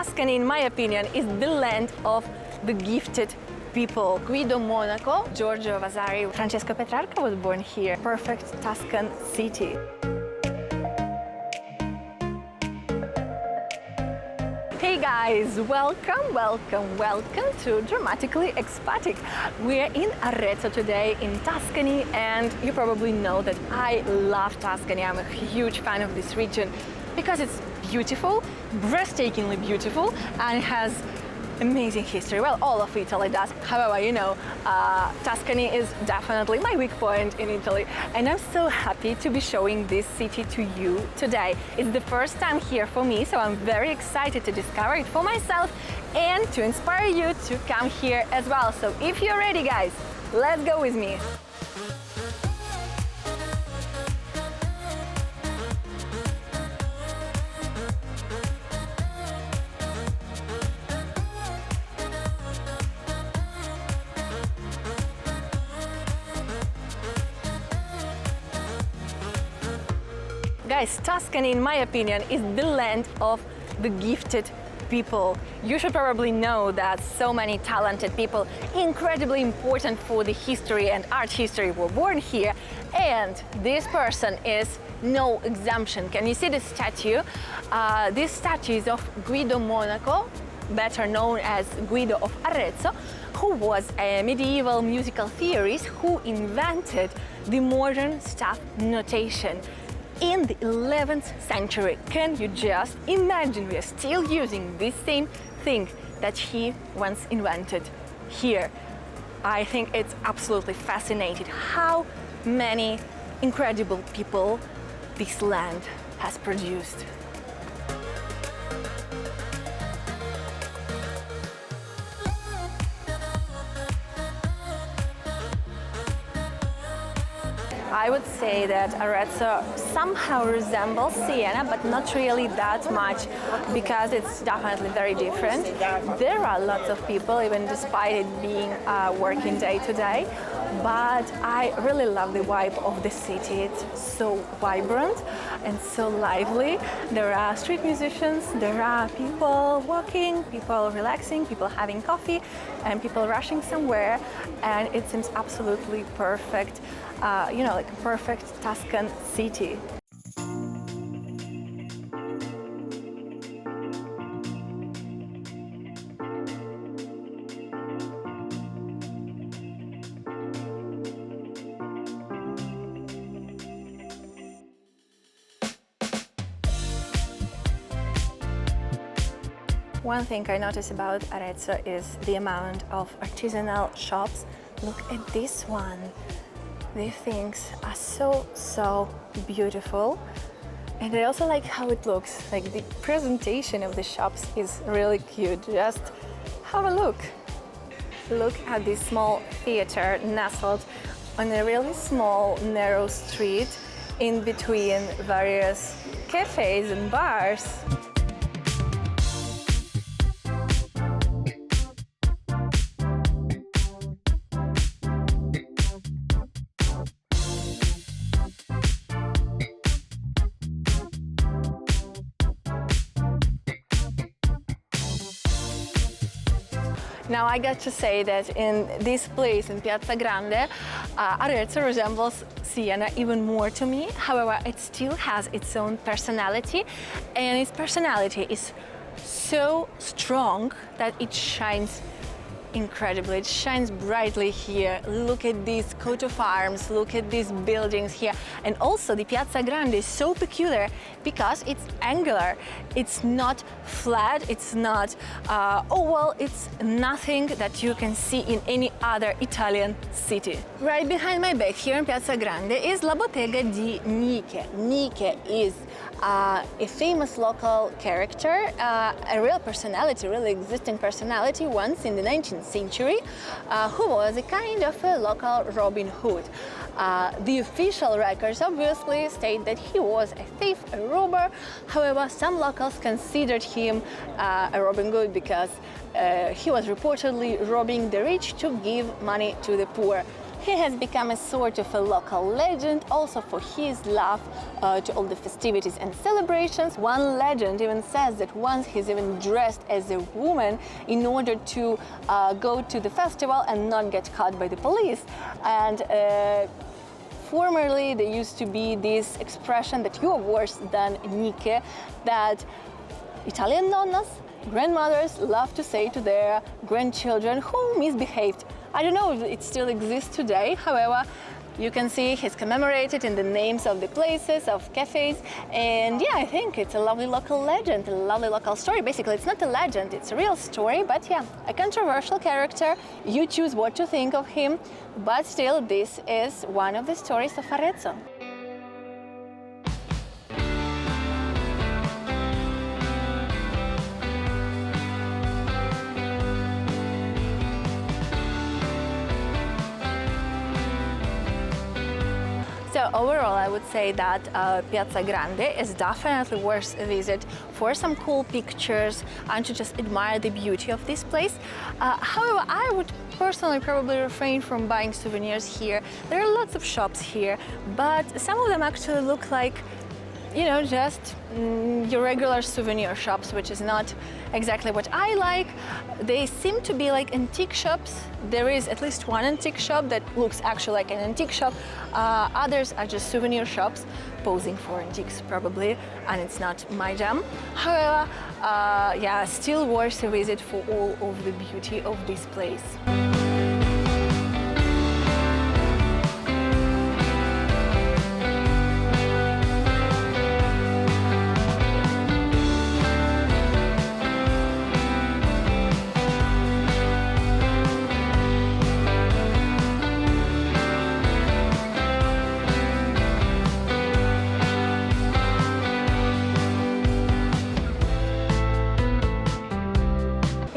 Tuscany, in my opinion, is the land of the gifted people. Guido Monaco, Giorgio Vasari, Francesco Petrarca was born here. Perfect Tuscan city. Hey guys, welcome to Dramatically Expatic. We're in Arezzo today in Tuscany, and you probably know that I love Tuscany. I'm a huge fan of this region because it's beautiful, breathtakingly beautiful, and it has amazing history. Well, all of Italy does. However, Tuscany is definitely my weak point in Italy, and I'm so happy to be showing this city to you today. It's the first time here for me, so I'm very excited to discover it for myself and to inspire you to come here as well. So if you're ready, guys, let's go with me. Guys, Tuscany, in my opinion, is the land of the gifted people. You should probably know that so many talented people, incredibly important for the history and art history, were born here, and this person is no exemption. Can you see this statue? This statue is of Guido Monaco, better known as Guido of Arezzo, who was a medieval musical theorist who invented the modern staff notation in the 11th century. Can you just imagine we are still using this same thing that he once invented here? I think it's absolutely fascinating how many incredible people this land has produced. I would say that Arezzo somehow resembles Siena, but not really that much, because it's definitely very different. There are lots of people, even despite it being a working day today, but I really love the vibe of the city. It's so vibrant and so lively. There are street musicians, there are people walking, people relaxing, people having coffee, and people rushing somewhere, and it seems absolutely perfect. Like a perfect Tuscan city. One thing I notice about Arezzo is the amount of artisanal shops. Look at this one. These things are so beautiful, and I also like how it looks. Like, the presentation of the shops is really cute. Just have a look. Look at this small theater nestled on a really small, narrow street in between various cafes and bars. Now, I got to say that in this place, in Piazza Grande, Arezzo resembles Siena even more to me. However, it still has its own personality, and its personality is so strong that it shines incredibly. It shines brightly here. Look at these coat of arms, look at these buildings here. And also the Piazza Grande is so peculiar because it's angular. It's not flat, it's not oval, it's nothing that you can see in any other Italian city. Right behind my back here in Piazza Grande is La Bottega di Nike. Nike is a famous local character, a real personality, really existing personality once in the 19th century, who was a kind of a local Robin Hood. The official records obviously state that he was a thief, a robber. However, some locals considered him a Robin Hood because he was reportedly robbing the rich to give money to the poor. He has become a sort of a local legend also for his love to all the festivities and celebrations. One legend even says that once he's even dressed as a woman in order to go to the festival and not get caught by the police. And formerly there used to be this expression that you are worse than Nike, that Italian nonnas, grandmothers love to say to their grandchildren who misbehaved. I don't know if it still exists today, however, you can see he's commemorated in the names of the places, of cafes, and yeah, I think it's a lovely local legend, a lovely local story. Basically, it's not a legend, it's a real story, but yeah, a controversial character. You choose what to think of him, but still, this is one of the stories of Arezzo. So overall, I would say that Piazza Grande is definitely worth a visit for some cool pictures and to just admire the beauty of this place. However, I would personally probably refrain from buying souvenirs here. There are lots of shops here, but some of them actually look like, you know, just your regular souvenir shops, which is not exactly what I like. They seem to be like antique shops. There is at least one antique shop that looks actually like an antique shop. Others are just souvenir shops, posing for antiques probably, and it's not my jam. However, yeah, still worth a visit for all of the beauty of this place.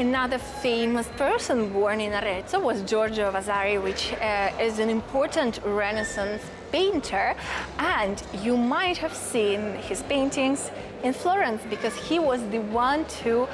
Another famous person born in Arezzo was Giorgio Vasari, which is an important Renaissance painter, and you might have seen his paintings in Florence because he was the one to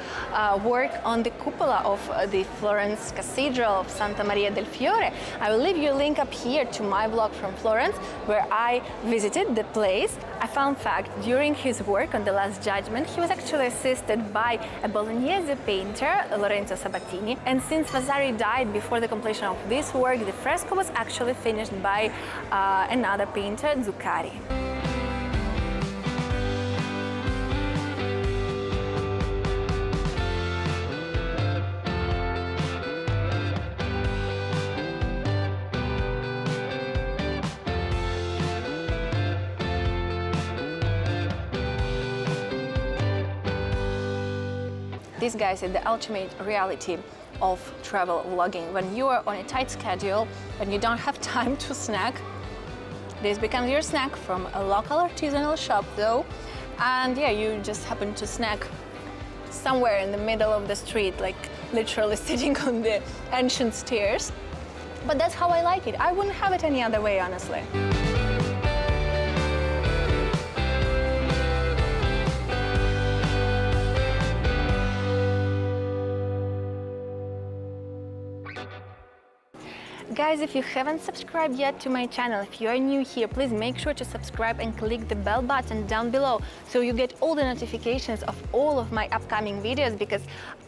work on the cupola of the Florence Cathedral of Santa Maria del Fiore. I will leave you a link up here to my vlog from Florence where I visited the place. A fun fact, during his work on the Last Judgment, he was actually assisted by a Bolognese painter, Lorenzo Sabatini, and since Vasari died before the completion of this work, the fresco was actually finished by another painter, Zuccari. This, guys, is the ultimate reality of travel vlogging. When you are on a tight schedule, when you don't have time to snack, this becomes your snack from a local artisanal shop though. And yeah, you just happen to snack somewhere in the middle of the street, like literally sitting on the ancient stairs. But that's how I like it. I wouldn't have it any other way, honestly. Guys, if you haven't subscribed yet to my channel, if you are new here, please make sure to subscribe and click the bell button down below so you get all the notifications of all of my upcoming videos, because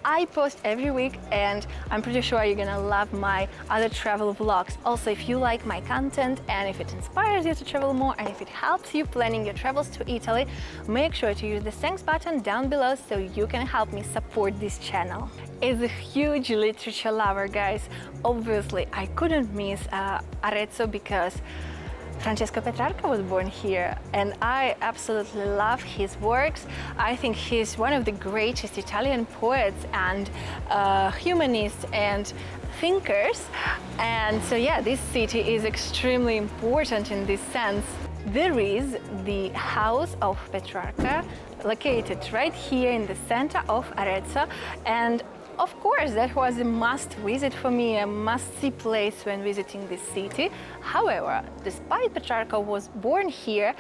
I post every week and I'm pretty sure you're gonna love my other travel vlogs. Also, if you like my content and if it inspires you to travel more and if it helps you planning your travels to Italy, make sure to use the thanks button down below so you can help me support this channel. As a huge literature lover, guys, obviously I couldn't miss Arezzo because Francesco Petrarca was born here and I absolutely love his works. I think he's one of the greatest Italian poets and humanists and thinkers. And so yeah, this city is extremely important in this sense. There is the house of Petrarca located right here in the center of Arezzo, and of course, that was a must visit for me, a must-see place when visiting this city. However, despite Petrarca was born here,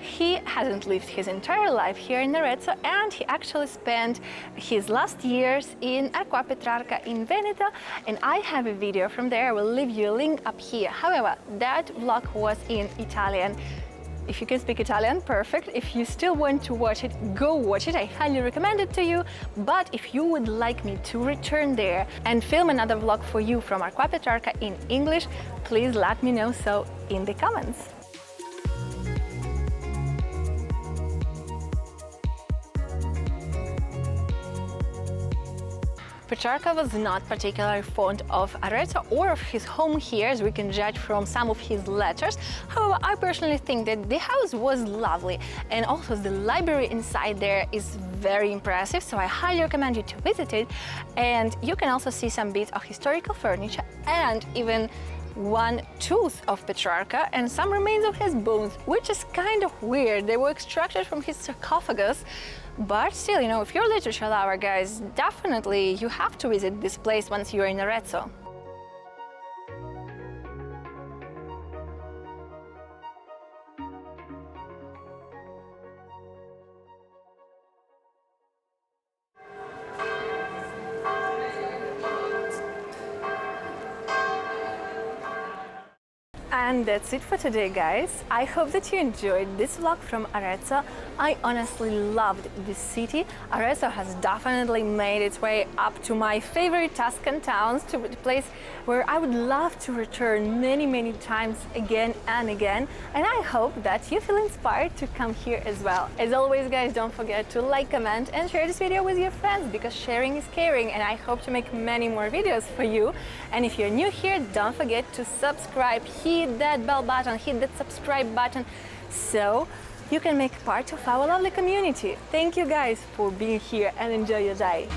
He hasn't lived his entire life here in Arezzo, and he actually spent his last years in Acqua Petrarca in Veneto, and I have a video from there. I will leave you a link up here. However, that vlog was in Italian. If you can speak Italian, perfect. If you still want to watch it, go watch it. I highly recommend it to you. But if you would like me to return there and film another vlog for you from Acqua Petrarca in English, please let me know so in the comments. Petrarca was not particularly fond of Arezzo or of his home here, as we can judge from some of his letters. However, I personally think that the house was lovely, and also the library inside there is very impressive, so I highly recommend you to visit it. And you can also see some bits of historical furniture and even one tooth of Petrarca and some remains of his bones, which is kind of weird. They were extracted from his sarcophagus. But still, you know, if you're a literature lover, guys, definitely you have to visit this place once you're in Arezzo. And that's it for today, guys. I hope that you enjoyed this vlog from Arezzo. I honestly loved this city. Arezzo has definitely made its way up to my favorite Tuscan towns, to the place where I would love to return many times again and again. And I hope that you feel inspired to come here as well. As always, guys, don't forget to like, comment and share this video with your friends, because sharing is caring, and I hope to make many more videos for you. And if you're new here, don't forget to subscribe. Hit that bell button, hit that subscribe button, so you can make part of our lovely community. Thank you guys for being here, and enjoy your day.